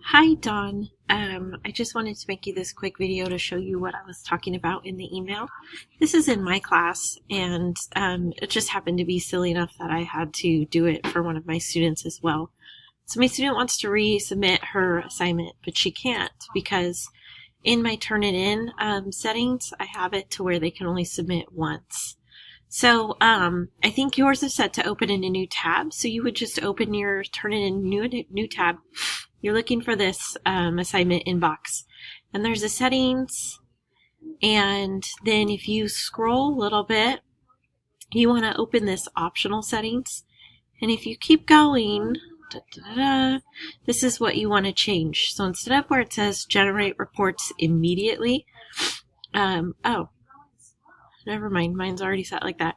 Hi, Dawn. I just wanted to make you this quick video to show you what I was talking about in the email. This is in my class, and it just happened to be silly enough that I had to do it for one of my students as well. So my student wants to resubmit her assignment, but she can't because in my Turnitin settings, I have it to where they can only submit once. So I think yours is set to open in a new tab, so you would just open your Turnitin new tab. You're looking for this assignment inbox, and there's a settings, and then if you scroll a little bit, you want to open this optional settings, and if you keep going, this is what you want to change. So instead of where it says generate reports immediately, oh, never mind, mine's already set like that.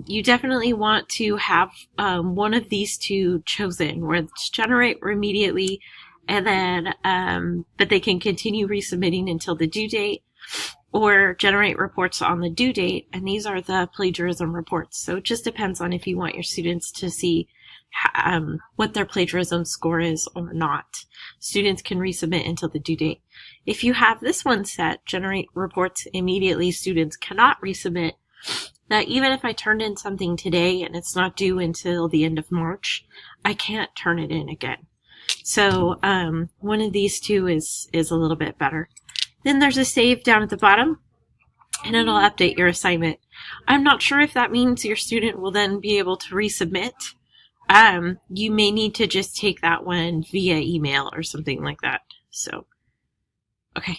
You definitely want to have one of these two chosen, where it's generate immediately, and then but they can continue resubmitting until the due date, or generate reports on the due date, and these are the plagiarism reports. So it just depends on if you want your students to see what their plagiarism score is or not. Students can resubmit until the due date. If you have this one set, generate reports immediately, students cannot resubmit, that even if I turned in something today and it's not due until the end of March, I can't turn it in again. So one of these two is a little bit better. Then there's a save down at the bottom, and it'll update your assignment. I'm not sure if that means your student will then be able to resubmit. You may need to just take that one via email or something like that. So, okay.